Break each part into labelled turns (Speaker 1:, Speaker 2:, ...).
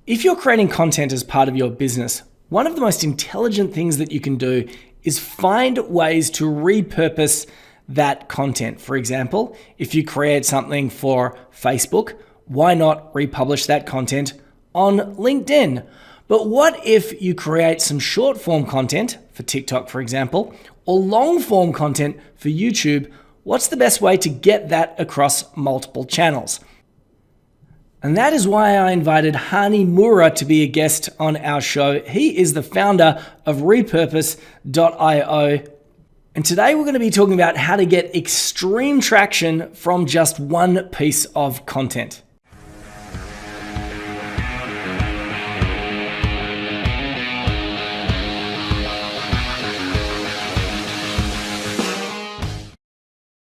Speaker 1: If you're creating content as part of your business, one of the most intelligent things that you can do is find ways to repurpose that content. For example, if you create something for Facebook, why not republish that content on LinkedIn? But what if you create some short form content for TikTok, for example, or long form content for YouTube? What's the best way to get that across multiple channels? And that is why I invited Hani Mourra to be a guest on our show. He is the founder of repurpose.io. And today we're going to be talking about how to get extreme traction from just one piece of content.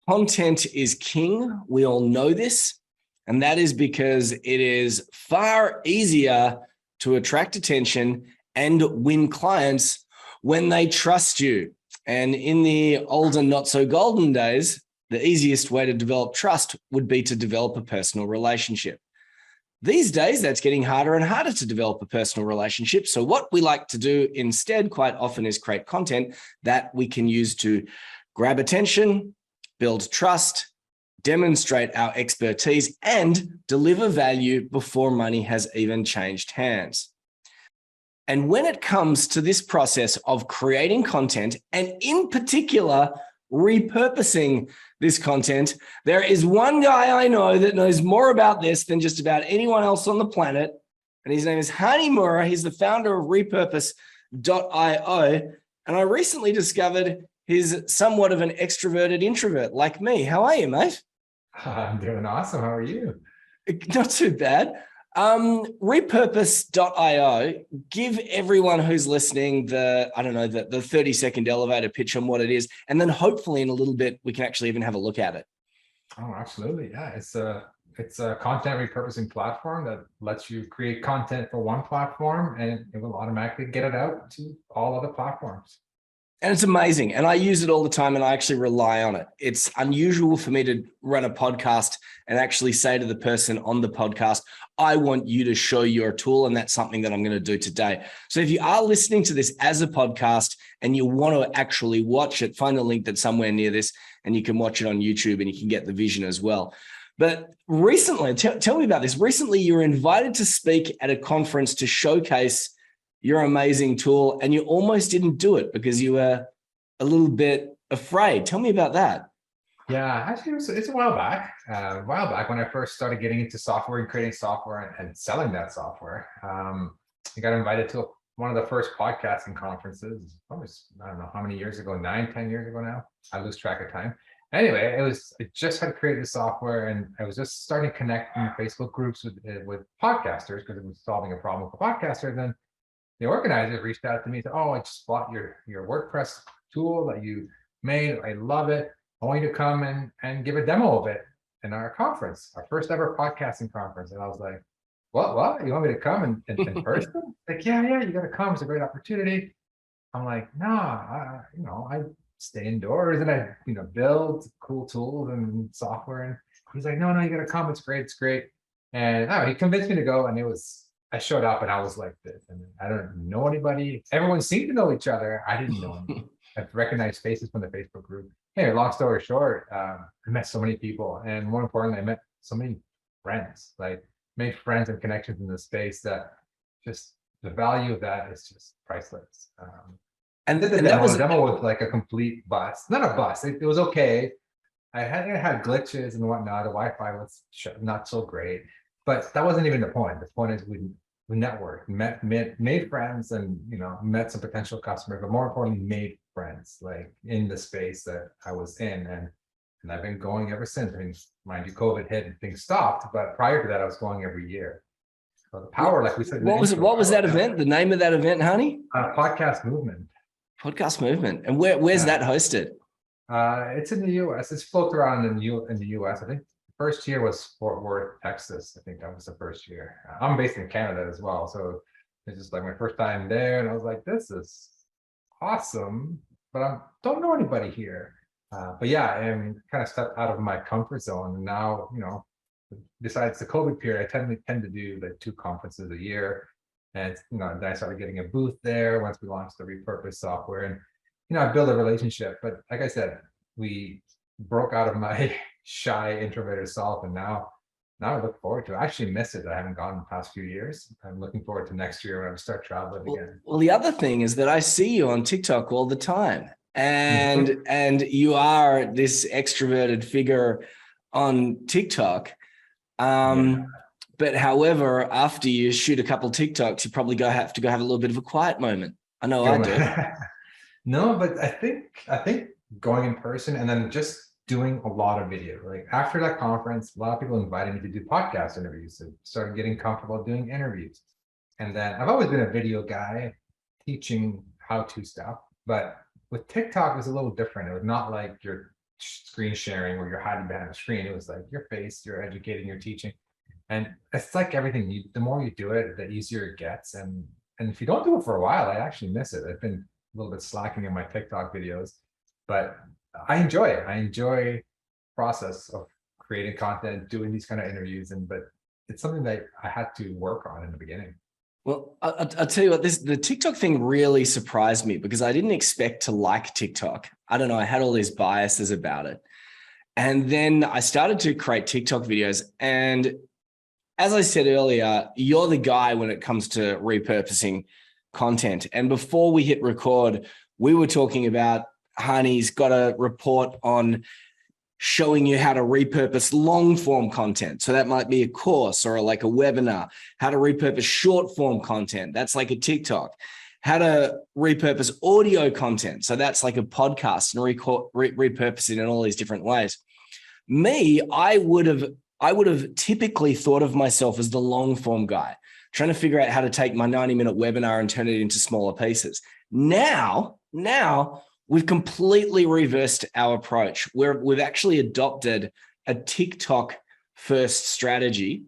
Speaker 1: Content is king. We all know this. And that is because it is far easier to attract attention and win clients when they trust you. And in the older, not so golden days, the easiest way to develop trust would be to develop a personal relationship. These days, that's getting harder and harder to develop a personal relationship. So what we like to do instead quite often is create content that we can use to grab attention, build trust, demonstrate our expertise, and deliver value before money has even changed hands. And when it comes to this process of creating content, and in particular, repurposing this content, there is one guy I know that knows more about this than just about anyone else on the planet. And his name is Hani Mourra. He's the founder of repurpose.io. And I recently discovered he's somewhat of an extroverted introvert like me. How are you, mate?
Speaker 2: I'm doing awesome. How are you?
Speaker 1: Not too bad. Repurpose.io, give everyone who's listening the 30-second elevator pitch on what it is. And then hopefully in a little bit, we can actually even have a look at it.
Speaker 2: Oh, absolutely. Yeah, it's a content repurposing platform that lets you create content for one platform and it will automatically get it out to all other platforms.
Speaker 1: And it's amazing. And I use it all the time and I actually rely on it. It's unusual for me to run a podcast and actually say to the person on the podcast, I want you to show your tool. And that's something that I'm going to do today. So if you are listening to this as a podcast and you want to actually watch it, find the link that's somewhere near this and you can watch it on YouTube and you can get the vision as well. But recently, tell me about this. Recently, you were invited to speak at a conference to showcase your amazing tool, and you almost didn't do it because you were a little bit afraid. Tell me about that.
Speaker 2: Yeah, actually, it's a while back. When I first started getting into software and creating software and selling that software, I got invited to one of the first podcasting conferences. Probably, I don't know how many years ago, 10 years ago now. I lose track of time. Anyway, I just had created the software and I was just starting connecting Facebook groups with podcasters because it was solving a problem for podcasters. And the organizer reached out to me and said, oh, I just bought your WordPress tool that you made. I love it. I want you to come and give a demo of it in our conference, our first ever podcasting conference. And I was like, what? You want me to come in person? Like, yeah, you got to come. It's a great opportunity. I'm like, nah, I stay indoors and I, build cool tools and software. And he's like, no, you got to come. It's great. And he convinced me to go. And I showed up and I was like this, and I don't know anybody. Everyone seemed to know each other. I didn't know anybody. I recognized faces from the Facebook group. Anyway, long story short, I met so many people, and more importantly, I met so many friends. Like made friends and connections in the space that just the value of that is just priceless. And the demo was like a complete bust. Not a bust. It was okay. I had glitches and whatnot. The Wi-Fi was not so great. But that wasn't even the point. The point is we networked, made friends, and met some potential customers, but more importantly, made friends like in the space that I was in, and I've been going ever since. I mean, mind you, COVID hit and things stopped, but prior to that, I was going every year. So the power, like we said,
Speaker 1: what was that event? The name of that event, Hani?
Speaker 2: Podcast Movement.
Speaker 1: Podcast Movement, and where's that hosted?
Speaker 2: It's in the U.S. It's floated around in the U.S. I think. First year was Fort Worth, Texas. I think that was the first year. I'm based in Canada as well. So it's just like my first time there. And I was like, this is awesome, but I don't know anybody here. But yeah, I kind of stepped out of my comfort zone. And now, besides the COVID period, I tend to do like 2 conferences a year. And then I started getting a booth there once we launched the repurposed software. And I built a relationship. But like I said, we broke out of my shy introverted self, and now I look forward to it. I actually miss it. I haven't gone in the past few years. I'm looking forward to next year when I start traveling again.
Speaker 1: Well, the other thing is that I see you on TikTok all the time, and you are this extroverted figure on TikTok. But however, after you shoot a couple of TikToks, you probably have to go have a little bit of a quiet moment. I know I do.
Speaker 2: No, but I think going in person and then just doing a lot of video. Like after that conference, a lot of people invited me to do podcast interviews. So started getting comfortable doing interviews. And then I've always been a video guy teaching how-to stuff. But with TikTok, it was a little different. It was not like you're screen sharing where you're hiding behind a screen. It was like your face, you're educating, you're teaching. And it's like everything. The more you do it, the easier it gets. And if you don't do it for a while, I actually miss it. I've been a little bit slacking in my TikTok videos, but I enjoy it. I enjoy the process of creating content, doing these kind of interviews, but it's something that I had to work on in the beginning.
Speaker 1: Well, I'll tell you what, the TikTok thing really surprised me because I didn't expect to like TikTok. I don't know, I had all these biases about it. And then I started to create TikTok videos. And as I said earlier, you're the guy when it comes to repurposing content. And before we hit record, we were talking about Hani's got a report on showing you how to repurpose long form content. So that might be a course or like a webinar, how to repurpose short form content. That's like a TikTok, how to repurpose audio content. So that's like a podcast and repurpose it in all these different ways. Me, I would have typically thought of myself as the long form guy, trying to figure out how to take my 90-minute webinar and turn it into smaller pieces. Now we've completely reversed our approach. We've actually adopted a TikTok first strategy.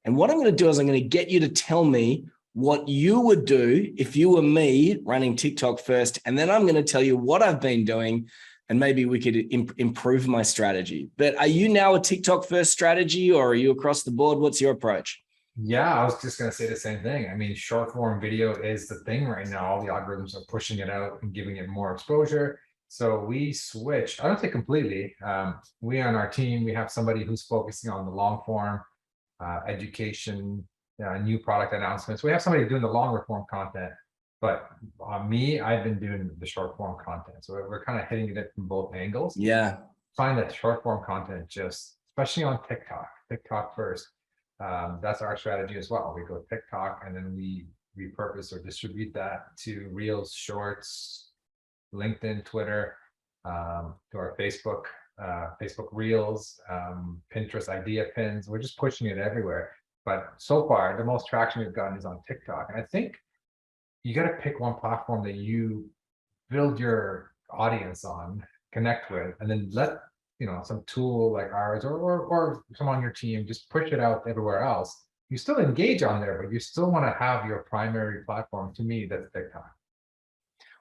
Speaker 1: And what I'm going to do is I'm going to get you to tell me what you would do if you were me running TikTok first. And then I'm going to tell you what I've been doing, and maybe we could improve my strategy. But are you now a TikTok first strategy, or are you across the board? What's your approach?
Speaker 2: Yeah, I was just going to say the same thing. I mean, short form video is the thing right now. All the algorithms are pushing it out and giving it more exposure. So we switched, I don't say completely. We on our team, we have somebody who's focusing on the long form education, new product announcements. We have somebody doing the longer form content. But me, I've been doing the short form content. So we're kind of hitting it from both angles.
Speaker 1: Yeah.
Speaker 2: Find that short form content, just especially on TikTok first. That's our strategy as well. We go TikTok and then we repurpose or distribute that to Reels, Shorts, LinkedIn, Twitter, to our Facebook Reels, Pinterest idea pins. We're just pushing it everywhere. But so far, the most traction we've gotten is on TikTok. And I think you got to pick one platform that you build your audience on, connect with, and then let some tool like ours or someone on your team just push it out everywhere else. You still engage on there, but you still want to have your primary platform. To me, that's TikTok.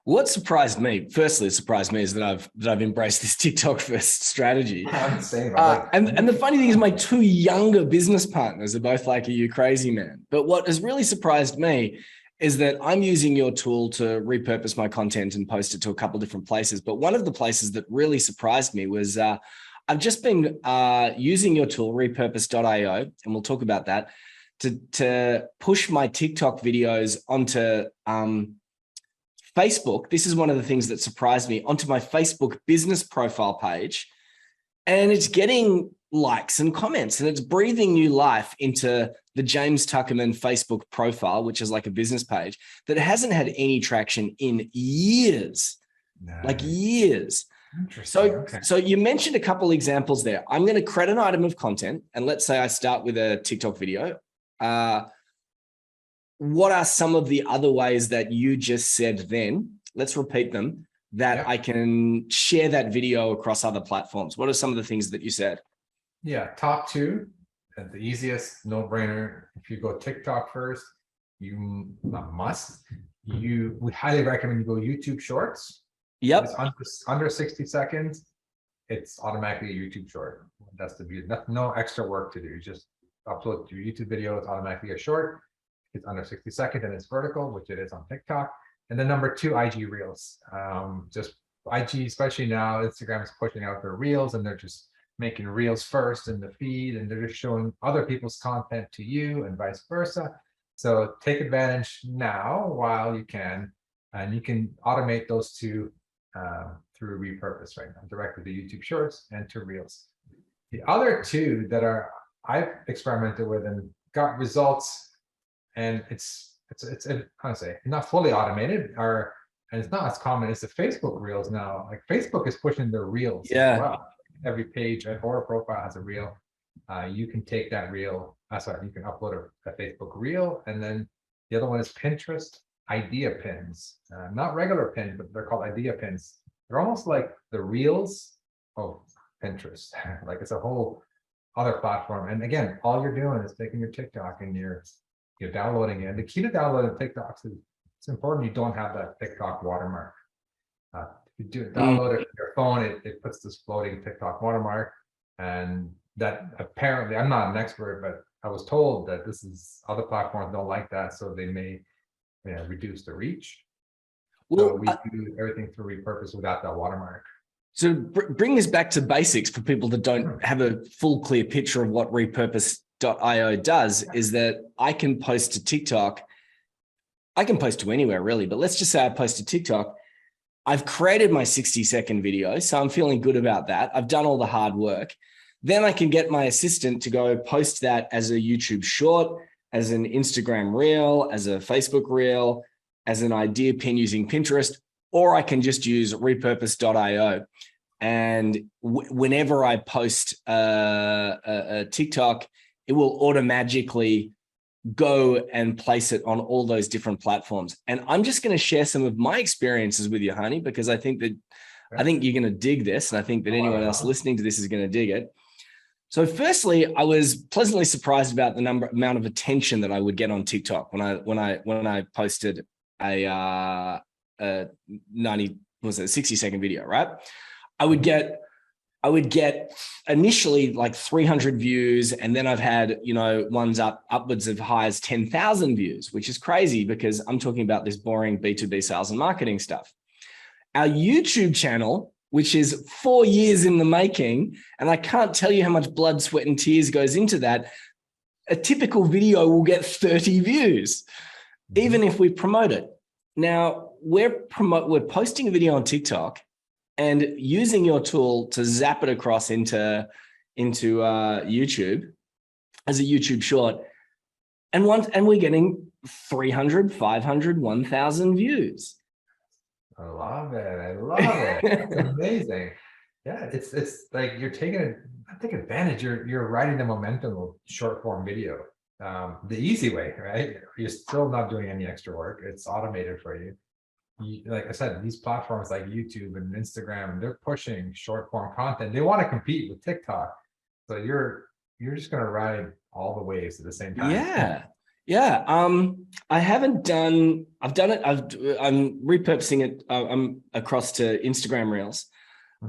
Speaker 1: What surprised me, firstly, it surprised me is that I've embraced this TikTok first strategy.
Speaker 2: I'm the same.
Speaker 1: And the funny thing is, my two younger business partners are both like, "Are you crazy, man?" But what has really surprised me is that I'm using your tool to repurpose my content and post it to a couple of different places. But one of the places that really surprised me was I've just been using your tool, repurpose.io, and we'll talk about that, to push my TikTok videos onto Facebook. This is one of the things that surprised me, onto my Facebook business profile page. And it's getting likes and comments, and it's breathing new life into the James Tuckerman Facebook profile, which is like a business page that hasn't had any traction in years, like years.
Speaker 2: Interesting.
Speaker 1: So you mentioned a couple examples there. I'm going to create an item of content, and let's say I start with a TikTok video. What are some of the other ways that you just said then? Let's repeat them, that I can share that video across other platforms. What are some of the things that you said?
Speaker 2: Yeah, top two, the easiest, no-brainer. If you go TikTok first, we highly recommend you go YouTube Shorts.
Speaker 1: Yep.
Speaker 2: It's under 60 seconds. it's automatically a YouTube short. That's the beauty. No extra work to do. You just upload your YouTube video. It's automatically a short. It's under 60 seconds and it's vertical, which it is on TikTok. And then number 2, IG Reels. Just IG, especially now, Instagram is pushing out their Reels, and they're just making Reels first in the feed, and they're just showing other people's content to you and vice versa. So take advantage now while you can, and you can automate those two through repurpose right now, directly to YouTube Shorts and to Reels. The other two that I've experimented with and got results, and it's how to say, not fully automated, and it's not as common as the Facebook Reels now. Like Facebook is pushing their Reels as well. Every page or profile has a reel. You can take that reel. Sorry, you can upload a Facebook reel, and then the other one is Pinterest idea pins. Not regular pins, but they're called idea pins. They're almost like the reels of Pinterest. Like it's a whole other platform. And again, all you're doing is taking your TikTok and you're downloading it. And the key to downloading TikToks is it's important you don't have that TikTok watermark. If you download it on your phone, it puts this floating TikTok watermark, and that apparently, I'm not an expert, but I was told that other platforms don't like that, so they may reduce the reach. Well, so we do everything through repurpose without that watermark.
Speaker 1: So bring this back to basics for people that don't have a full, clear picture of what repurpose.io does, is that I can post to TikTok. I can post to anywhere really, but let's just say I post to TikTok. I've created my 60-second video, so I'm feeling good about that. I've done all the hard work. Then I can get my assistant to go post that as a YouTube short, as an Instagram reel, as a Facebook reel, as an idea pin using Pinterest, or I can just use repurpose.io. And whenever I post a TikTok, it will automatically go and place it on all those different platforms. And I'm just going to share some of my experiences with you, Hani, because I think you're going to dig this, and I think that anyone else listening to this is going to dig it. So firstly, I was pleasantly surprised about the amount of attention that I would get on TikTok when I posted a 60-second video, right? I would get initially like 300 views, and then I've had, ones upwards of high as 10,000 views, which is crazy because I'm talking about this boring B2B sales and marketing stuff. Our YouTube channel, which is 4 years in the making, and I can't tell you how much blood, sweat, and tears goes into that. A typical video will get 30 views, even if we promote it. Now we're posting a video on TikTok and using your tool to zap it across into YouTube as a YouTube short, and we're getting 300, 500, 1,000 views.
Speaker 2: I love it. That's amazing. Yeah, it's like you're taking advantage. You're riding the momentum of short form video, the easy way, right? You're still not doing any extra work. It's automated for you. Like I said, these platforms like YouTube and Instagram, they're pushing short form content. They want to compete with TikTok, so you're just going to ride all the waves at the same time.
Speaker 1: Yeah. I've done it. I'm repurposing it. I'm across to Instagram Reels.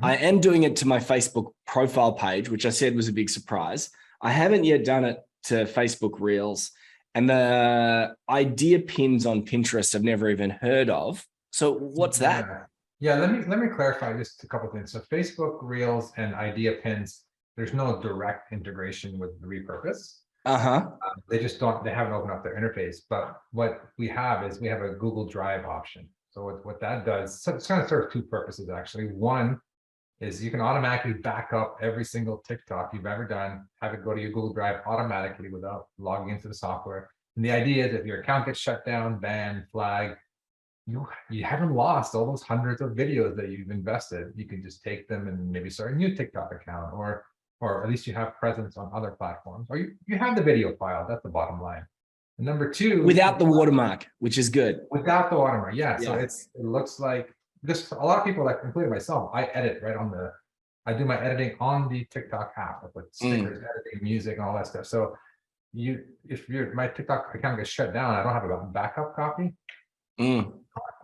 Speaker 1: I am doing it to my Facebook profile page, which I said was a big surprise. I haven't yet done it to Facebook Reels, and the idea pins on Pinterest I've never even heard of. So what's that?
Speaker 2: Yeah, let me clarify just a couple of things. So Facebook Reels and idea pins, there's no direct integration with the repurpose. They haven't opened up their interface. But what we have is we have a Google Drive option. So what that does, so it's going to serve two purposes actually. One is you can automatically back up every single TikTok you've ever done, have it go to your Google Drive automatically without logging into the software. And the idea is if your account gets shut down, banned, flagged, you haven't lost all those hundreds of videos that you've invested. You can just take them and maybe start a new TikTok account, or at least you have presence on other platforms, or you have the video file. That's the bottom line. And number two,
Speaker 1: without the watermark, which is good.
Speaker 2: Without the watermark, yeah. So it looks like just a lot of people, like including myself, I do my editing on the TikTok app with stickers, editing, music, and all that stuff. So if my TikTok account gets shut down, I don't have a backup copy.
Speaker 1: Mm.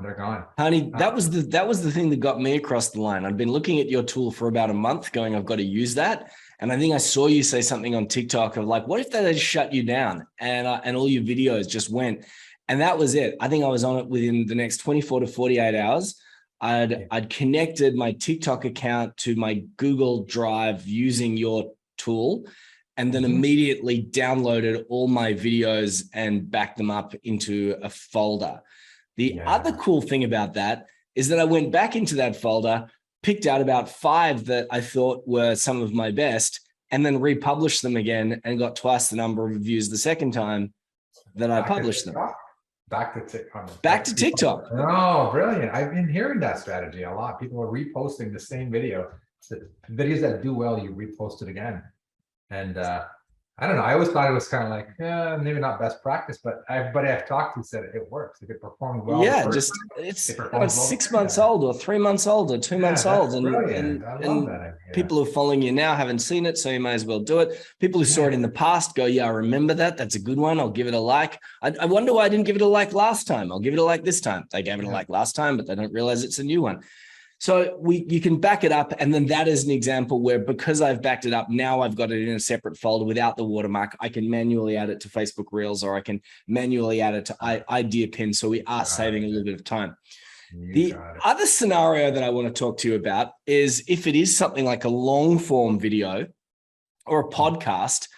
Speaker 2: They're gone.
Speaker 1: Honey, that was the thing that got me across the line. I'd been looking at your tool for about a month going, I've got to use that. And I think I saw you say something on TikTok of like, what if they just shut you down and all your videos just went? And that was it. I think I was on it within the next 24 to 48 hours. I'd connected my TikTok account to my Google Drive using your tool, and then immediately downloaded all my videos and backed them up into a folder. The other cool thing about that is that I went back into that folder, picked out about 5 that I thought were some of my best, and then republished them again and got twice the number of views the second time that I published them.
Speaker 2: Back to TikTok.
Speaker 1: Back to TikTok.
Speaker 2: Oh, brilliant. I've been hearing that strategy a lot. People are reposting the same video. The videos that do well, you repost it again. And I don't know. I always thought it was kind of like, maybe not best practice, but everybody I've talked to said it works. If it performed well.
Speaker 1: Yeah, just it's 6 months old or 3 months old or 2 months old. And people who are following you now haven't seen it, so you may as well do it. People who saw it in the past go, yeah, I remember that. That's a good one. I'll give it a like. I wonder why I didn't give it a like last time. I'll give it a like this time. They gave it a like last time, but they don't realize it's a new one. So you can back it up. And then that is an example where, because I've backed it up, now I've got it in a separate folder without the watermark. I can manually add it to Facebook Reels, or I can manually add it to Idea Pin. So we are saving a little bit of time. The other scenario that I want to talk to you about is if it is something like a long form video or a podcast,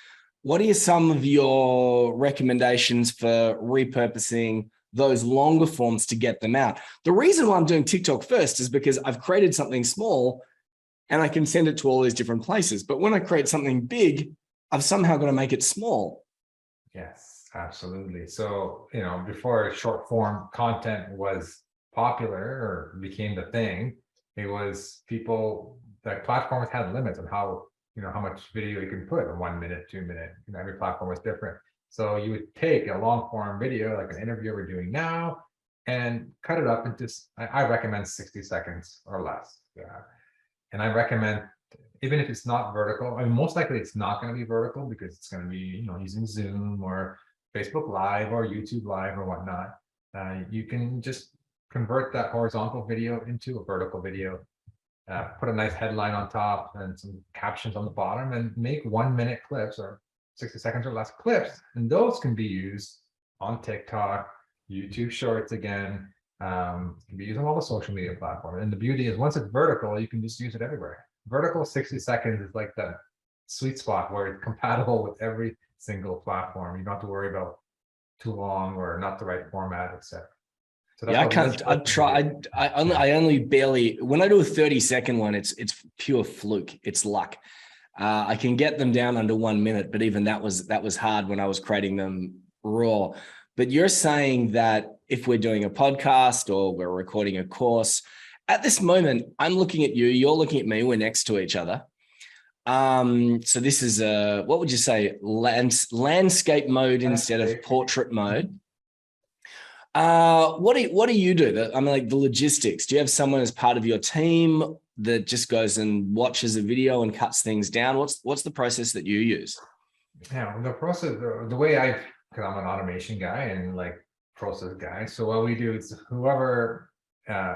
Speaker 1: what are some of your recommendations for repurposing those longer forms to get them out? The reason why I'm doing TikTok first is because I've created something small and I can send it to all these different places. But when I create something big, I've somehow got to make it small.
Speaker 2: Yes, absolutely. So, before short form content was popular or became the thing, it was that platforms had limits on how much video you can put in 1 minute, 2 minute. Every platform was different. So you would take a long form video, like an interview we're doing now, and cut it up into, I recommend 60 seconds or less. And I recommend, even if it's not vertical, most likely it's not going to be vertical because it's going to be, using Zoom or Facebook Live or YouTube Live or whatnot. You can just convert that horizontal video into a vertical video, put a nice headline on top and some captions on the bottom, and make 1 minute clips or 60 seconds or less clips, and those can be used on TikTok, YouTube Shorts again, can be used on all the social media platforms. And the beauty is, once it's vertical, you can just use it everywhere. Vertical 60 seconds is like the sweet spot where it's compatible with every single platform. You don't have to worry about too long or not the right format, etc. So
Speaker 1: I can't. I've tried. I only barely. When I do a 30-second one, it's pure fluke. It's luck. I can get them down under 1 minute, but even that was hard when I was creating them raw. But you're saying that if we're doing a podcast or we're recording a course, at this moment, I'm looking at you, you're looking at me, we're next to each other. So this is what would you say, landscape mode instead of portrait mode. What do you do? Like the logistics. Do you have someone as part of your team that just goes and watches a video and cuts things down? What's the process that you use?
Speaker 2: Yeah, the process, the way because I'm an automation guy and like process guy. So what we do is whoever,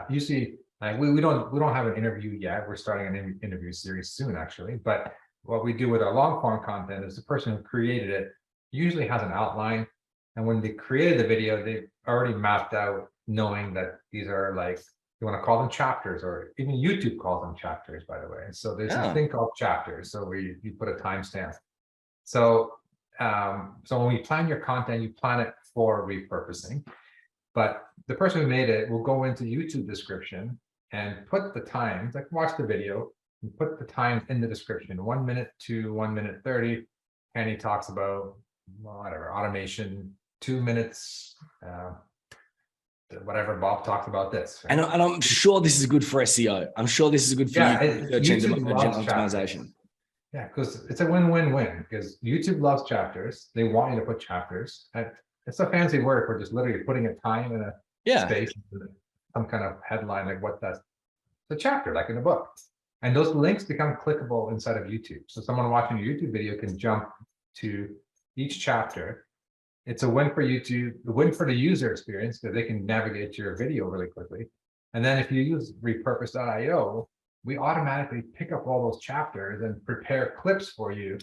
Speaker 2: usually we don't have an interview yet. We're starting an interview series soon, actually. But what we do with our long form content is the person who created it usually has an outline. And when they created the video, they've already mapped out, knowing that these are like, you want to call them chapters, or even YouTube calls them chapters, by the way. So there's this thing called chapters. So you put a timestamp. So when we plan your content, you plan it for repurposing. But the person who made it will go into YouTube description and put the times, like watch the video, and put the times in the description, 1 minute to 1 minute 30. And he talks about whatever, automation, 2 minutes, whatever Bob talked about this. Right?
Speaker 1: And I'm sure this is good for SEO. I'm sure this is good for search engine optimization.
Speaker 2: Yeah, because it's a win-win-win, because YouTube loves chapters. They want you to put chapters. It's a fancy word for just literally putting a time in a space, some kind of headline, like what that's the chapter, like in a book. And those links become clickable inside of YouTube. So someone watching a YouTube video can jump to each chapter It's a win for YouTube, the win for the user experience, because they can navigate your video really quickly. And then if you use repurpose.io, we automatically pick up all those chapters and prepare clips for you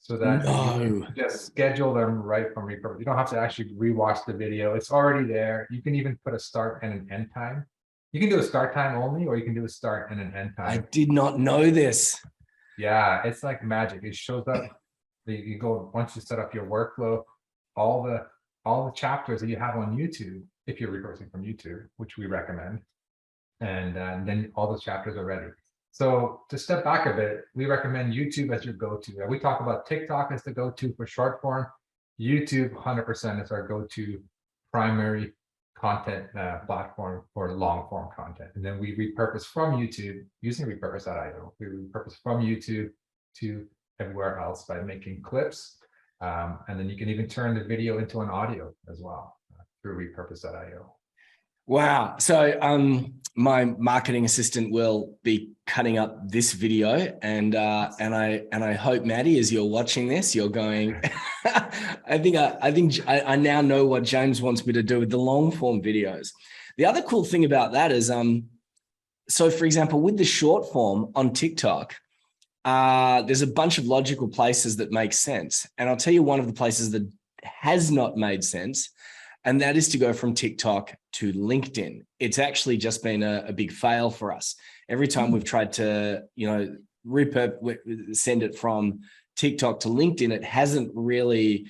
Speaker 2: so that you can
Speaker 1: No.
Speaker 2: just schedule them right from repurpose. You don't have to actually rewatch the video. It's already there. You can even put a start and an end time. You can do a start time only, or you can do a start and an end
Speaker 1: I
Speaker 2: time.
Speaker 1: did not know this.
Speaker 2: Yeah, it's like magic. It shows up. You go, once you set up your workflow, all the chapters that you have on YouTube, if you're repurposing from YouTube, which we recommend, and then all those chapters are ready. So to step back a bit, we recommend YouTube as your go-to. We talk about TikTok as the go-to for short form. YouTube 100% is our go-to primary content platform for long form content. And then we repurpose from YouTube using repurpose.io. We repurpose from YouTube to everywhere else by making clips. And then you can even turn the video into an audio as well through repurpose.io.
Speaker 1: Wow. So my marketing assistant will be cutting up this video, and I hope, Maddie, as you're watching this, you're going, I think I now know what James wants me to do with the long form videos. The other cool thing about that is so for example, with the short form on TikTok, there's a bunch of logical places that make sense. And I'll tell you one of the places that has not made sense, and that is to go from TikTok to LinkedIn. It's actually just been a big fail for us. Every time we've tried to, send it from TikTok to LinkedIn, it hasn't really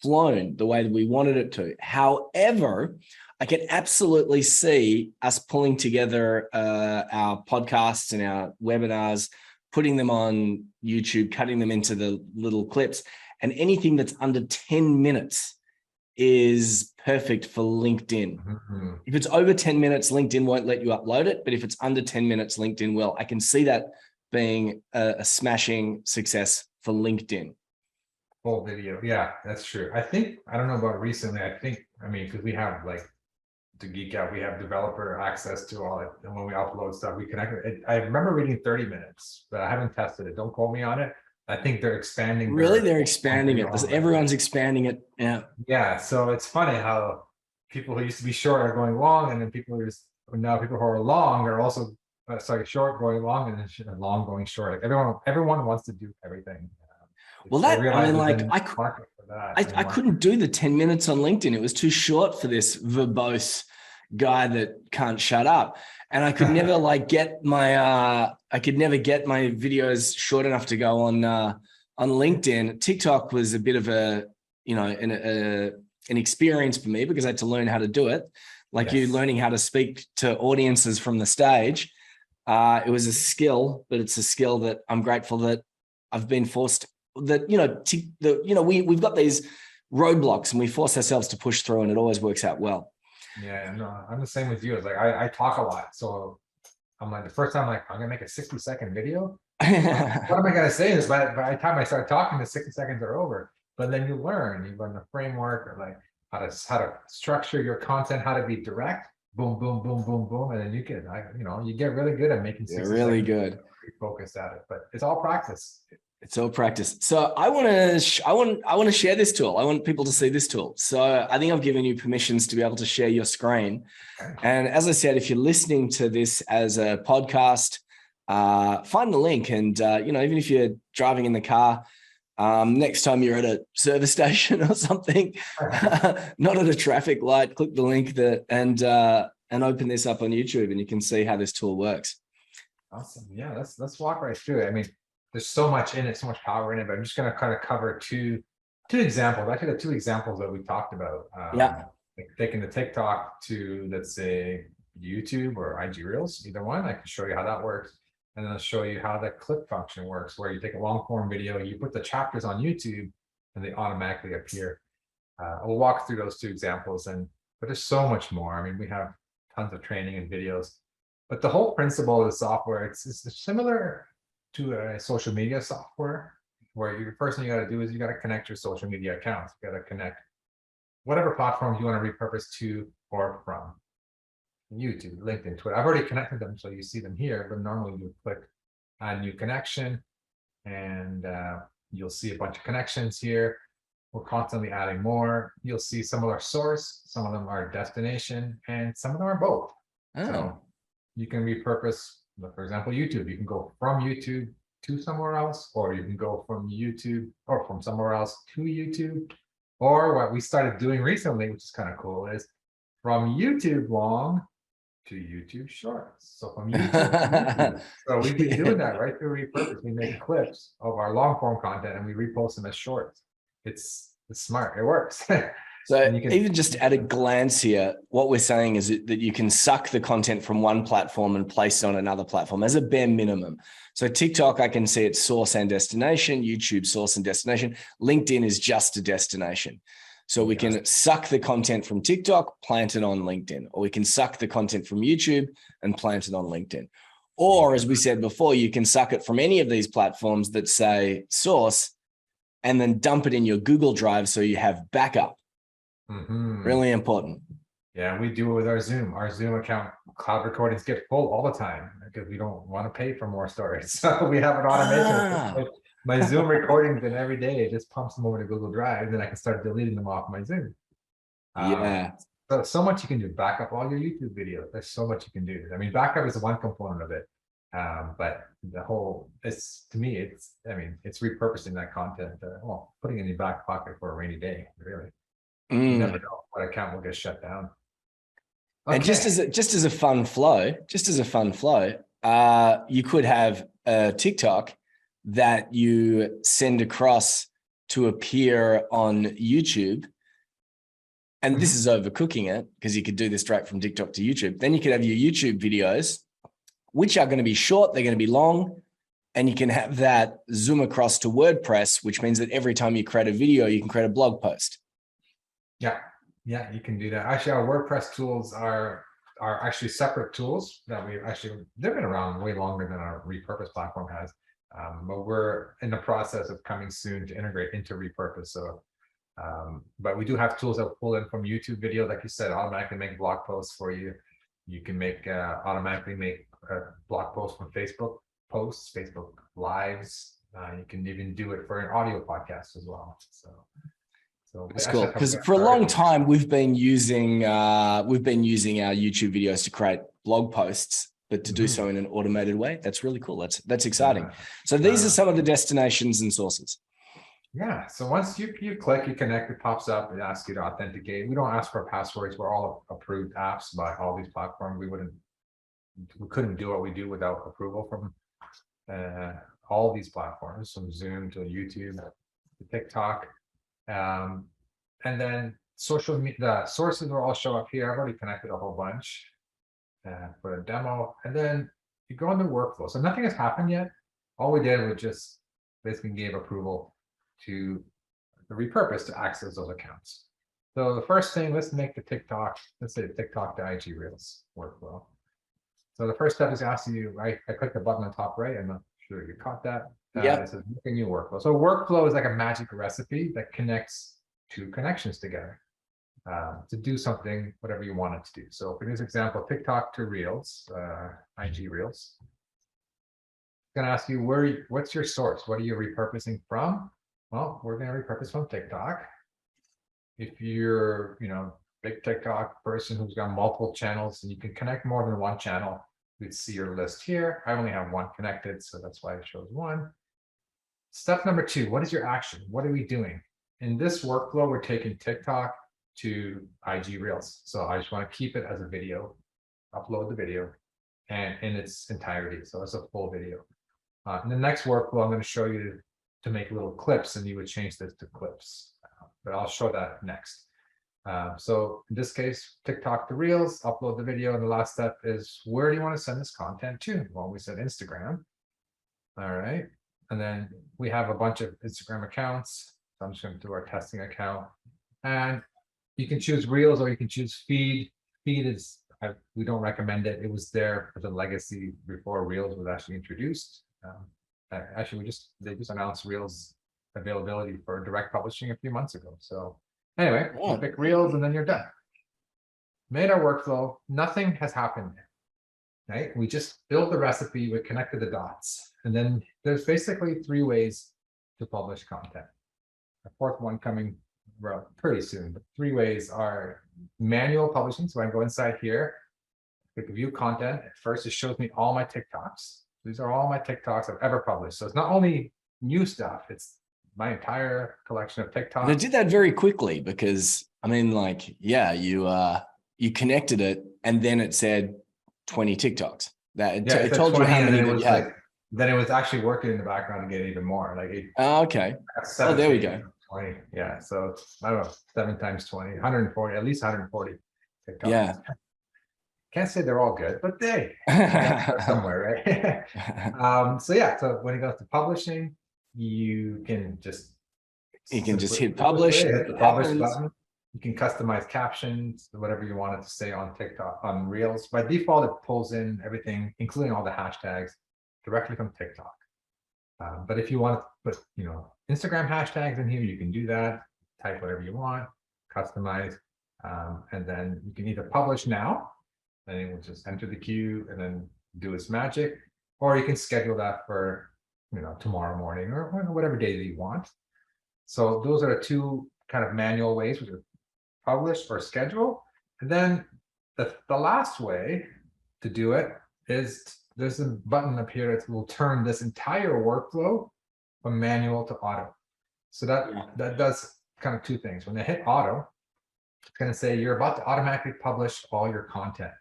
Speaker 1: flown the way that we wanted it to. However, I can absolutely see us pulling together our podcasts and our webinars, putting them on YouTube, cutting them into the little clips, and anything that's under 10 minutes is perfect for LinkedIn.
Speaker 2: Mm-hmm.
Speaker 1: If it's over 10 minutes, LinkedIn won't let you upload it. But if it's under 10 minutes, LinkedIn will. I can see that being a smashing success for LinkedIn.
Speaker 2: Full video. Yeah, that's true. I don't know about recently. Because we have to geek out, we have developer access to all it. And when we upload stuff, we connect it. I remember reading 30 minutes, but I haven't tested it. Don't quote me on it. I think they're expanding.
Speaker 1: Really, they're expanding it. Everyone's expanding it. Yeah.
Speaker 2: Yeah. So it's funny how people who used to be short are going long, and then people who are long are also short going long, and then long going short. Like everyone wants to do everything.
Speaker 1: Well, I couldn't do the 10 minutes on LinkedIn. It was too short for this verbose guy that can't shut up. And I could never get my videos short enough to go on LinkedIn. TikTok was a bit of an experience for me because I had to learn how to do it. You learning how to speak to audiences from the stage. It was a skill, but it's a skill that I'm grateful that I've been forced that, we've got these roadblocks and we force ourselves to push through, and it always works out well.
Speaker 2: Yeah, no, I'm the same with you. It's I talk a lot. So I'm the first time, I'm going to make a 60-second video. What am I going to say? Is by the time I start talking, the 60 seconds are over. But then you learn the framework, or how to structure your content, how to be direct, boom, boom, boom, boom, boom. And then you get really good at making 60
Speaker 1: really
Speaker 2: seconds.
Speaker 1: Good.
Speaker 2: Focused at it, but it's all practice.
Speaker 1: It's all practice. So I want to share this tool. I want people to see this tool. So I think I've given you permissions to be able to share your screen. Okay. And as I said, if you're listening to this as a podcast, find the link. And, even if you're driving in the car, next time you're at a service station or something, not at a traffic light, click the link and open this up on YouTube, and you can see how this tool works.
Speaker 2: Awesome. Yeah, let's walk right through it. There's so much in it, so much power in it, but I'm just going to kind of cover two examples. Actually, the two examples that we talked about. Taking the TikTok to, let's say, YouTube or IG Reels, either one. I can show you how that works. And then I'll show you how the clip function works, where you take a long form video, you put the chapters on YouTube, and they automatically appear. We'll walk through those two examples, but there's so much more. We have tons of training and videos, but the whole principle of the software, it's similar to a social media software, where the first thing you got to do is you got to connect your social media accounts. You got to connect whatever platforms you want to repurpose to or from. YouTube, LinkedIn, Twitter. I've already connected them, so you see them here, but normally you click add new connection, and you'll see a bunch of connections here. We're constantly adding more. You'll see some of our source, some of them are destination, and some of them are both.
Speaker 1: Oh.
Speaker 2: So you can repurpose, for example, YouTube. You can go from YouTube to somewhere else, or you can go from YouTube or from somewhere else to YouTube. Or what we started doing recently, which is kind of cool, is from YouTube long to YouTube Shorts. So from YouTube to YouTube. So we've been doing that right through repurpose. We make clips of our long form content and we repost them as shorts. It's smart. It works.
Speaker 1: So
Speaker 2: And you can,
Speaker 1: even just at a glance here, what we're saying is that you can suck the content from one platform and place it on another platform as a bare minimum. So TikTok, I can see it's source and destination, YouTube source and destination. LinkedIn is just a destination. So we can suck the content from TikTok, plant it on LinkedIn, or we can suck the content from YouTube and plant it on LinkedIn. Or as we said before, you can suck it from any of these platforms that say source and then dump it in your Google Drive so you have backup. Really important.
Speaker 2: Yeah, we do it with our Zoom. Our Zoom account cloud recordings get full all the time because we don't want to pay for more storage. So we have an automation. My Zoom recordings, and every day it just pumps them over to Google Drive, and then I can start deleting them off my Zoom.
Speaker 1: Yeah.
Speaker 2: So much you can do. Back up all your YouTube videos. There's so much you can do. I mean, backup is one component of it. But the whole, it's, to me, it's repurposing that content, well, putting it in your back pocket for a rainy day, really. You never know what account will get shut down.
Speaker 1: And just as a fun flow, you could have a TikTok that you send across to appear on YouTube. And this is overcooking it because you could do this straight from TikTok to YouTube. Then you could have your YouTube videos, which are going to be short, they're going to be long, and you can have that zoom across to WordPress, which means that every time you create a video, you can create a blog post.
Speaker 2: Yeah, you can do that. Actually, our WordPress tools are actually separate tools that they've been around way longer than our repurpose platform has. But we're in the process of coming soon to integrate into repurpose. So, but we do have tools that pull in from YouTube video, like you said, automatically make blog posts for you. You can automatically make blog posts from Facebook posts, Facebook lives. You can even do it for an audio podcast as well. So
Speaker 1: that's cool, because for a long time we've been using our YouTube videos to create blog posts, but to do so in an automated way. That's really cool. That's exciting. Yeah. So these are some of the destinations and sources.
Speaker 2: Yeah. So once you click, you connect, it pops up, it asks you to authenticate. We don't ask for passwords. We're all approved apps by all these platforms. We couldn't do what we do without approval from all these platforms, from Zoom to YouTube to TikTok. And then social media, the sources will all show up here. I've already connected a whole bunch for a demo. And then you go into workflow. So nothing has happened yet. All we did was just basically gave approval to the repurpose to access those accounts. So the first thing, let's say the TikTok to IG Reels workflow. So the first step is asking you, I click the button on the top right. I'm not sure you caught that. It says make a new workflow. So workflow is like a magic recipe that connects two connections together to do something, whatever you want it to do. So for this example, TikTok to Reels, IG Reels. It's going to ask you what's your source? What are you repurposing from? Well, we're going to repurpose from TikTok. If you're, big TikTok person who's got multiple channels and you can connect more than one channel, you'd see your list here. I only have one connected, so that's why it shows one. Step number 2, what is your action? What are we doing? In this workflow, we're taking TikTok to IG Reels. So I just want to keep it as a video, upload the video and in its entirety. So it's a full video. In the next workflow, I'm going to show you to make little clips, and you would change this to clips. But I'll show that next. So in this case, TikTok to Reels, upload the video. And the last step is, where do you want to send this content to? Well, we said Instagram. All right. And then we have a bunch of Instagram accounts. So I'm just going to do our testing account. And you can choose Reels or you can choose Feed. Feed is, we don't recommend it. It was there for the legacy before Reels was actually introduced. Actually, they just announced Reels availability for direct publishing a few months ago. So anyway, you pick Reels and then you're done. Made our workflow. Nothing has happened yet. Right? We just built the recipe, we connected the dots. And then there's basically 3 ways to publish content. A 4th one coming well, pretty soon. But 3 ways are manual publishing. So I go inside here, click view content. First, it shows me all my TikToks. These are all my TikToks I've ever published. So it's not only new stuff, it's my entire collection of TikToks.
Speaker 1: And it did that very quickly because I mean, like, yeah, you connected it and then it said 20 TikToks. That it told you how many that you had.
Speaker 2: Then it was actually working in the background to get even more. Like
Speaker 1: okay. Oh, there we go.
Speaker 2: 20. Yeah. So I don't know, 7 times 20, 140, at least 140 TikToks.
Speaker 1: Yeah.
Speaker 2: Can't say they're all good, but they somewhere, right? So yeah, so when it goes to publishing, you can just
Speaker 1: hit publish.
Speaker 2: Hit the publish button. You can customize captions, whatever you want it to say on TikTok, on Reels. By default, it pulls in everything, including all the hashtags, directly from TikTok. But if you want to put, Instagram hashtags in here, you can do that. Type whatever you want, customize, and then you can either publish now, and it will just enter the queue and then do its magic, or you can schedule that for, tomorrow morning or whatever day that you want. So those are the 2 kind of manual ways, which are publish or schedule. And then the last way to do it is there's a button up here that will turn this entire workflow from manual to auto. So that does kind of 2 things. When they hit auto, it's going to say you're about to automatically publish all your content.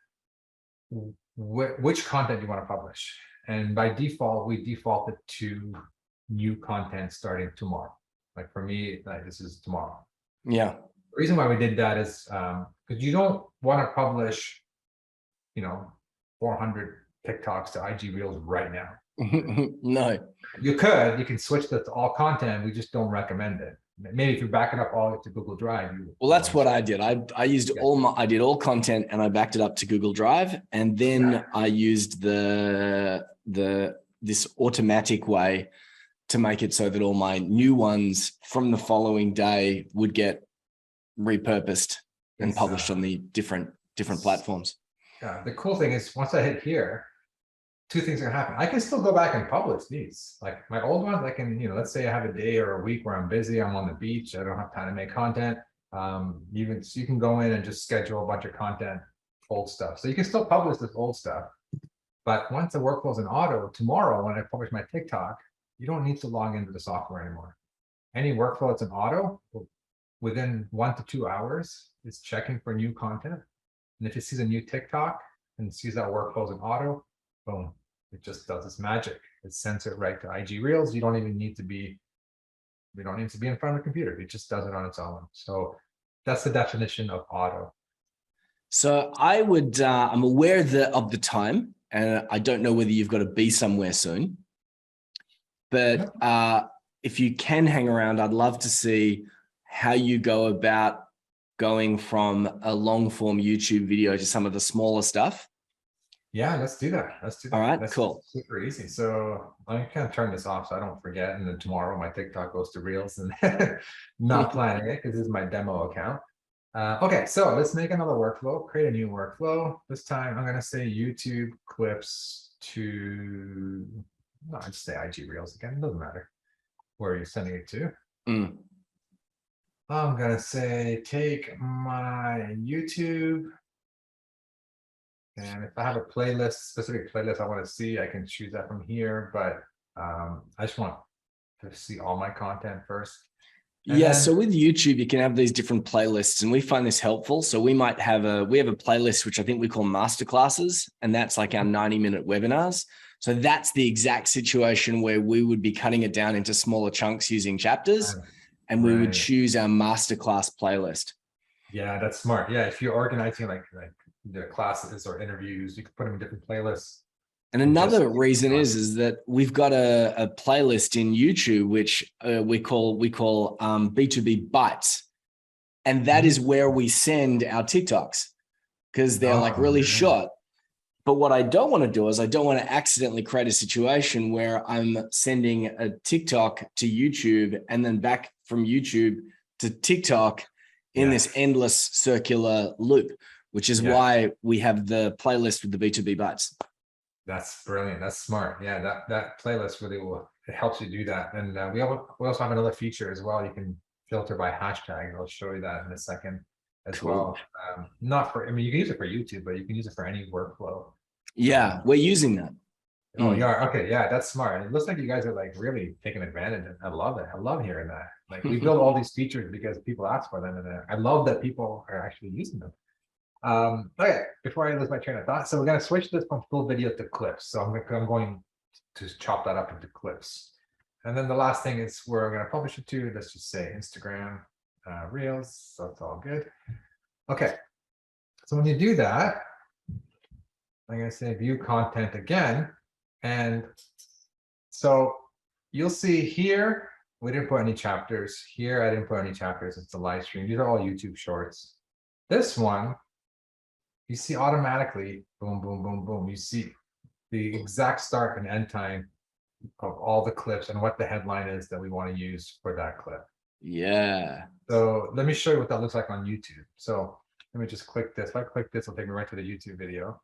Speaker 2: Which content you want to publish? And by default, we default it to new content starting tomorrow. Like for me, this is tomorrow.
Speaker 1: Yeah.
Speaker 2: The reason why we did that is because you don't want to publish, 400 TikToks to IG Reels right now.
Speaker 1: No.
Speaker 2: You can switch that to all content. We just don't recommend it. Maybe if you back it up all to Google Drive.
Speaker 1: Well, that's what I did. I used I did all content and I backed it up to Google Drive. And then I used this automatic way to make it so that all my new ones from the following day would get repurposed and published on the different platforms.
Speaker 2: Yeah, the cool thing is once I hit here, 2 things are gonna happen. I can still go back and publish these. Like my old ones, I can, let's say I have a day or a week where I'm busy, I'm on the beach, I don't have time to make content. You can go in and just schedule a bunch of content, old stuff. So you can still publish this old stuff. But once the workflow's in auto, tomorrow when I publish my TikTok, you don't need to log into the software anymore. Any workflow that's in auto, within 1 to 2 hours, it's checking for new content. And if it sees a new TikTok and sees that workflow's in auto, boom, it just does its magic. It sends it right to IG Reels. You don't even need to be, we don't need to be in front of the computer. It just does it on its own. So that's the definition of auto.
Speaker 1: So I would, I'm aware of the time, and I don't know whether you've got to be somewhere soon, but if you can hang around, I'd love to see how you go about going from a long form YouTube video to some of the smaller stuff.
Speaker 2: Yeah, let's do that.
Speaker 1: All right,
Speaker 2: that's
Speaker 1: cool.
Speaker 2: Super easy. So I can turn this off so I don't forget. And then tomorrow my TikTok goes to Reels and not planning it because this is my demo account. Okay, so let's make another workflow, create a new workflow. This time I'm going to say YouTube clips to, no, I just say IG Reels again. It doesn't matter where you're sending it to. I'm going to say take my YouTube. And if I have a playlist, specific playlist I want to see, I can choose that from here. But I just want to see all my content first.
Speaker 1: So with YouTube, you can have these different playlists, and we find this helpful. So we might have a playlist, which I think we call masterclasses, and that's like our 90-minute webinars. So that's the exact situation where we would be cutting it down into smaller chunks using chapters, and we would choose our masterclass playlist.
Speaker 2: Yeah, that's smart. Yeah, if you're organizing like the classes or interviews, you can put them in different playlists.
Speaker 1: And another reason is that we've got a playlist in YouTube, which we call B2B Bites. And that is where we send our TikToks because they're like really short. But what I don't want to do is I don't want to accidentally create a situation where I'm sending a TikTok to YouTube and then back from YouTube to TikTok in this endless circular loop, which is why we have the playlist with the B2B Bites.
Speaker 2: That's brilliant. That's smart. Yeah, that playlist really it helps you do that. And we also have another feature as well. You can filter by hashtag. I'll show you that in a second as
Speaker 1: Cool.
Speaker 2: well. Not for, I mean, you can use it for YouTube, but you can use it for any workflow.
Speaker 1: Yeah, we're using that.
Speaker 2: Oh, you are? Okay, yeah, that's smart. It looks like you guys are like really taking advantage of it. I love it. I love hearing that. Like we build all these features because people ask for them, and I love that people are actually using them. Okay, before I lose my train of thought, so we're gonna switch this from full video to clips. So I'm going to chop that up into clips. And then the last thing is we're gonna publish it to, let's just say Instagram Reels. So it's all good. Okay, so when you do that, I'm gonna say view content again. And so you'll see here, we didn't put any chapters. Here, I didn't put any chapters. It's a live stream. These are all YouTube shorts. This one, you see automatically, boom, boom, boom, boom. You see the exact start and end time of all the clips and what the headline is that we want to use for that clip.
Speaker 1: Yeah.
Speaker 2: So let me show you what that looks like on YouTube. So let me just click this. If I click this, it'll take me right to the YouTube video.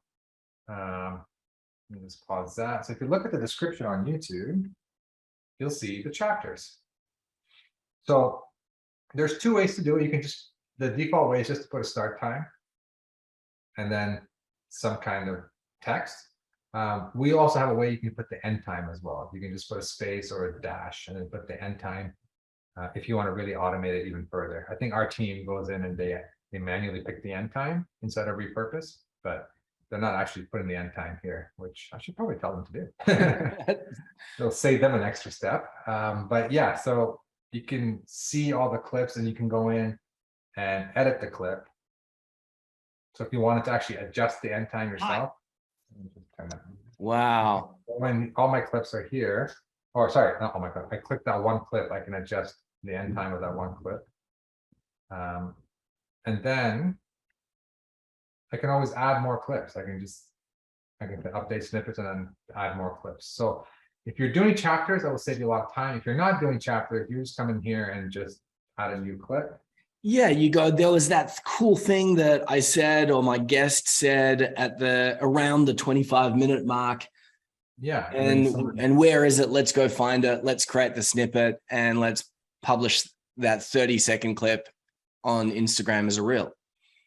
Speaker 2: Let me just pause that. So if you look at the description on YouTube, you'll see the chapters. So there's two ways to do it. You can just, the default way is just to put a start time and then some kind of text. We also have a way you can put the end time as well. You can just put a space or a dash and then put the end time if you want to really automate it even further. I think our team goes in and they manually pick the end time inside of repurpose, but they're not actually putting the end time here, which I should probably tell them to do. It'll save them an extra step. But yeah, so you can see all the clips and you can go in and edit the clip. So if you wanted to actually adjust the end time yourself.
Speaker 1: Wow.
Speaker 2: When all my clips are here, or sorry, not all my clips, I click that one clip, I can adjust the end time of that one clip. And then I can always add more clips. I can update snippets and then add more clips. So if you're doing chapters, that will save you a lot of time. If you're not doing chapters, you just come in here and just add a new clip.
Speaker 1: Yeah, you go, there was that cool thing that I said, or my guest said at around the 25-minute mark.
Speaker 2: Yeah.
Speaker 1: And where is it? Let's go find it. Let's create the snippet and let's publish that 30-second clip on Instagram as a reel.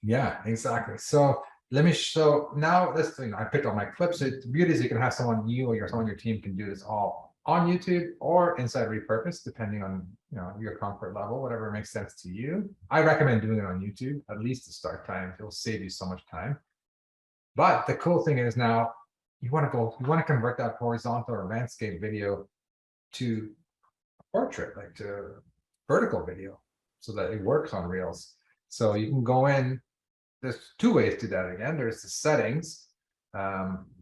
Speaker 2: Yeah, exactly. So let me show now this thing. I picked all my clips. So the beauty is you can have someone, you or someone on your team can do this all on YouTube or inside repurpose, depending on your comfort level, whatever makes sense to you. I recommend doing it on YouTube, at least the start time. It'll save you so much time. But the cool thing is now you want to convert that horizontal or landscape video to a portrait, like to vertical video, so that it works on Reels. So you can go in. There's two ways to do that again. There's the settings.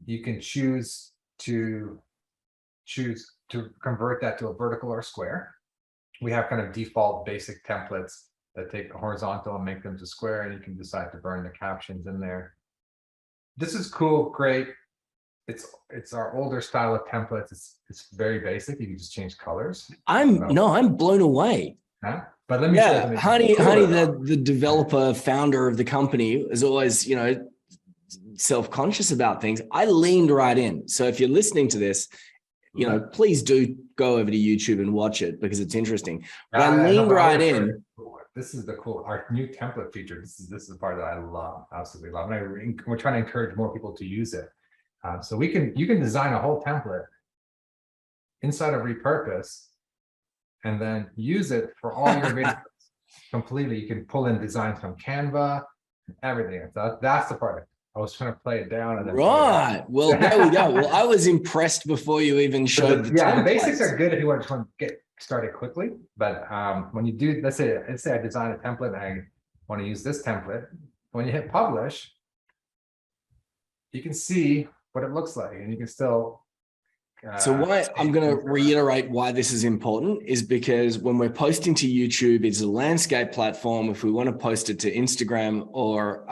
Speaker 2: You can choose to convert that to a vertical or square. We have kind of default basic templates that take a horizontal and make them to square, and you can decide to burn the captions in there. This is cool, great. It's our older style of templates. It's very basic. You can just change colors.
Speaker 1: I'm blown away.
Speaker 2: Huh? But let me show you
Speaker 1: Hani, the developer, founder of the company, is always, self-conscious about things. I leaned right in. So if you're listening to this, please do go over to YouTube and watch it because it's interesting. But I leaned right in.
Speaker 2: This is our new template feature. This is the part that I love, absolutely love. And we're trying to encourage more people to use it. So you can design a whole template inside of repurpose and then use it for all your videos completely. You can pull in designs from Canva, everything. So that's the part. I was trying to play it down. And then
Speaker 1: right. Well, there we go. Well, I was impressed before you even showed the
Speaker 2: the basics are good if you want to get started quickly. But when you do, let's say I design a template and I want to use this template. When you hit publish, you can see what it looks like, and you can still.
Speaker 1: So why I'm going to reiterate why this is important is because when we're posting to YouTube, it's a landscape platform. If we want to post it to Instagram or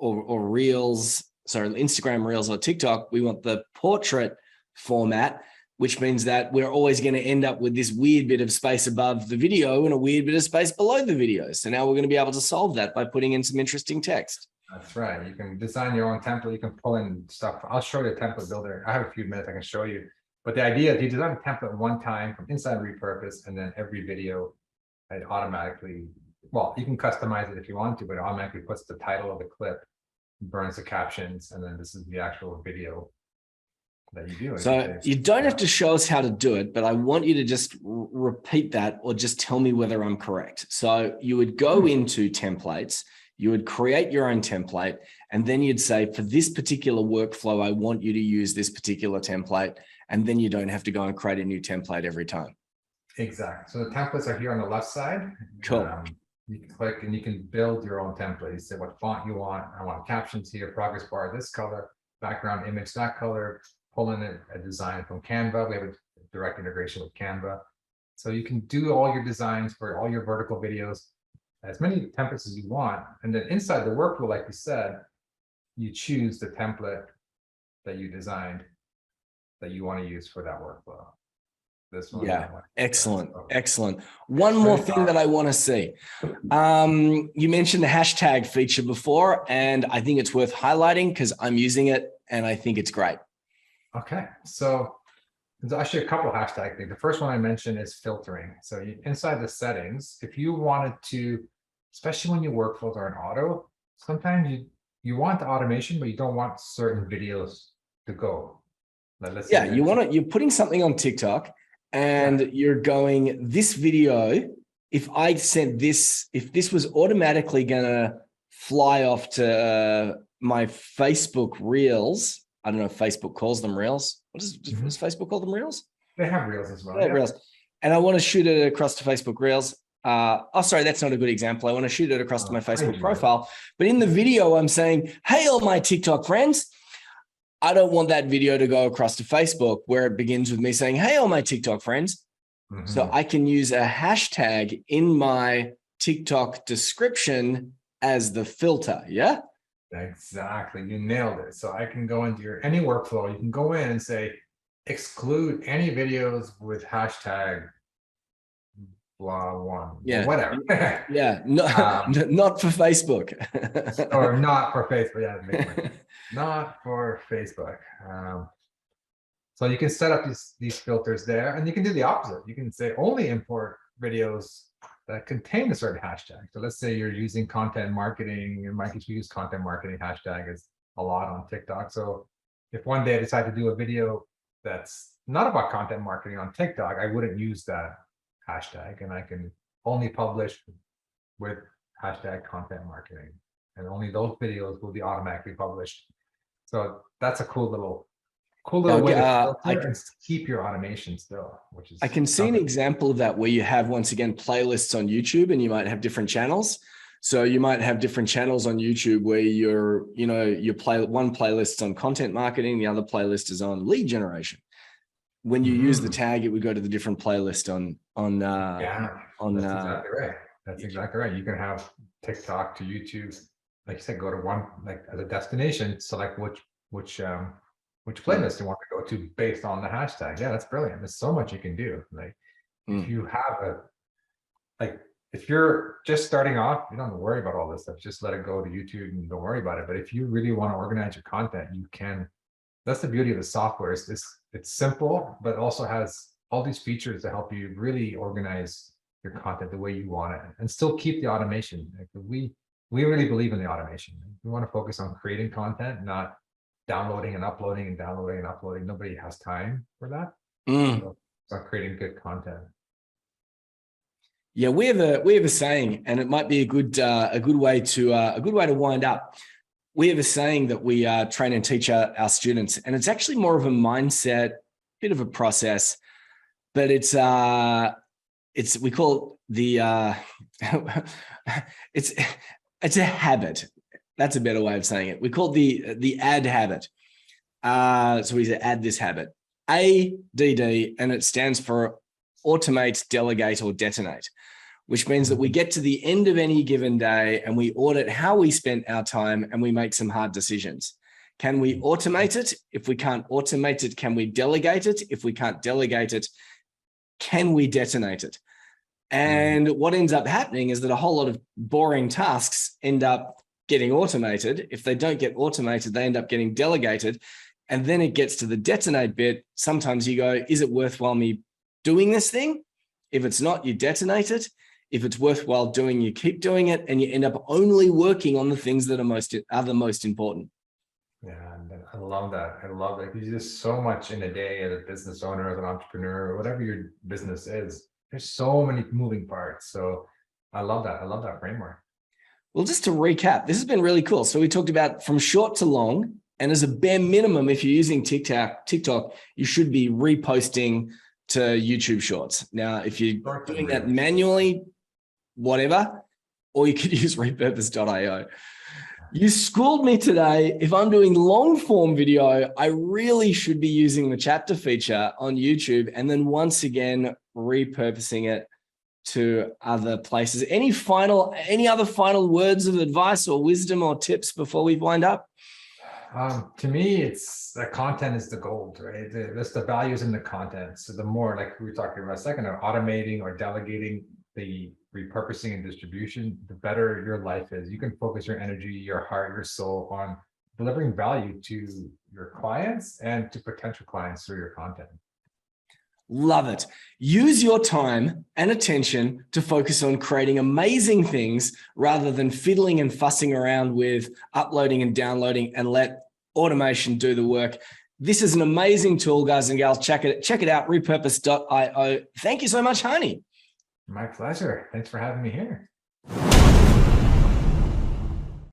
Speaker 1: Reels, sorry, Instagram Reels or TikTok, we want the portrait format, which means that we're always going to end up with this weird bit of space above the video and a weird bit of space below the video. So now we're going to be able to solve that by putting in some interesting text.
Speaker 2: That's right. You can design your own template. You can pull in stuff. I'll show you a template builder. I have a few minutes. I can show you. But the idea is you design a template one time from inside repurpose, and then every video it automatically, well, you can customize it if you want to, but it automatically puts the title of the clip, burns the captions, and then this is the actual video that you do.
Speaker 1: So you don't have to show us how to do it, but I want you to just repeat that or just tell me whether I'm correct. So you would go into templates, you would create your own template, and then you'd say, for this particular workflow, I want you to use this particular template. And then you don't have to go and create a new template every time.
Speaker 2: Exactly. So the templates are here on the left side.
Speaker 1: Cool.
Speaker 2: You can click and you can build your own template. You say what font you want. I want captions here, progress bar this color, background image that color, pull in a design from Canva. We have a direct integration with Canva. So you can do all your designs for all your vertical videos, as many templates as you want. And then inside the workflow, like we said, you choose the template that you designed that you want to use for that workflow. This one.
Speaker 1: Yeah, excellent, excellent. One more thing that I want to see. You mentioned the hashtag feature before, and I think it's worth highlighting because I'm using it and I think it's great.
Speaker 2: Okay, so there's actually a couple of hashtag things. The first one I mentioned is filtering. So inside the settings, if you wanted to, especially when your workflows are in auto, sometimes you want the automation, but you don't want certain videos to go.
Speaker 1: Yeah, you're putting something on TikTok and you're going, this video, if I sent this, if this was automatically going to fly off to my Facebook Reels, I don't know if Facebook calls them Reels. Does Facebook call them Reels?
Speaker 2: They have Reels as well.
Speaker 1: Yeah, Reels. And I want to shoot it across to Facebook Reels. Oh, sorry, that's not a good example. I want to shoot it across to my Facebook profile. But in the video, I'm saying, hey, all my TikTok friends, I don't want that video to go across to Facebook where it begins with me saying, hey, all my TikTok friends. So I can use a hashtag in my TikTok description as the filter. Yeah.
Speaker 2: Exactly. You nailed it. So I can go into any workflow. You can go in and say, exclude any videos with hashtag blah one.
Speaker 1: Yeah.
Speaker 2: Or whatever.
Speaker 1: Yeah. No, not for Facebook.
Speaker 2: Or not for Facebook. Yeah. Not for Facebook. So you can set up these filters there, and you can do the opposite. You can say only import videos that contain a certain hashtag. So let's say you're using content marketing, and Mike, you use content marketing hashtag is a lot on TikTok. So if one day I decide to do a video that's not about content marketing on TikTok, I wouldn't use that hashtag, and I can only publish with hashtag content marketing, and only those videos will be automatically published. So that's a cool little way to filter and keep your automation still, which is.
Speaker 1: I can see an example of that where you have, once again, playlists on YouTube, and you might have different channels. So you might have different channels on YouTube where you play one playlist on content marketing, the other playlist is on lead generation. When you use the tag, it would go to the different playlist on
Speaker 2: that's exactly right. That's exactly right. You can have TikTok to YouTube, like you said, go to one, like as a destination, select which playlist you want to go to based on the hashtag. Yeah, that's brilliant. There's so much you can do. Like if you have if you're just starting off, you don't have to worry about all this stuff. Just let it go to YouTube and don't worry about it. But if you really want to organize your content, you can. That's the beauty of the software. It's simple, but also has all these features to help you really organize your content the way you want it, and still keep the automation. Like we really believe in the automation. We want to focus on creating content, not downloading and uploading and downloading and uploading. Nobody has time for that. So it's about creating good content.
Speaker 1: Yeah, we have a saying, and it might be a good way to wind up. We have a saying that we train and teach our students, and it's actually more of a mindset, bit of a process, but it's we call it the it's a habit. That's a better way of saying it. We call it the add habit. So we say add this habit, ADD, and it stands for automate, delegate, or detonate, which means that we get to the end of any given day and we audit how we spent our time and we make some hard decisions. Can we automate it? If we can't automate it, can we delegate it? If we can't delegate it, can we detonate it? And what ends up happening is that a whole lot of boring tasks end up getting automated. If they don't get automated, they end up getting delegated. And then it gets to the detonate bit. Sometimes you go, is it worthwhile me doing this thing? If it's not, you detonate it. If it's worthwhile doing, you keep doing it, and you end up only working on the things that are the most important.
Speaker 2: Yeah, and I love that. I love that. There's just so much in a day as a business owner, as an entrepreneur, or whatever your business is. There's so many moving parts. So I love that. I love that framework.
Speaker 1: Well, just to recap, this has been really cool. So we talked about from short to long, and as a bare minimum, if you're using TikTok, you should be reposting to YouTube Shorts. Now, if you're doing that manually, whatever, or you could use repurpose.io. You schooled me today. If I'm doing long form video, I really should be using the chapter feature on YouTube, and then once again, repurposing it to other places. Any other final words of advice or wisdom or tips before we wind up?
Speaker 2: To me, it's the content is the gold, right? That's the values in the content. So the more, like we were talking about a second, of automating or delegating the repurposing and distribution, the better your life is. You can focus your energy, your heart, your soul on delivering value to your clients and to potential clients through your content.
Speaker 1: Love it. Use your time and attention to focus on creating amazing things rather than fiddling and fussing around with uploading and downloading, and let automation do the work. This is an amazing tool, guys and gals. Check it out, repurpose.io. Thank you so much, Hani.
Speaker 2: My pleasure. Thanks for having me here.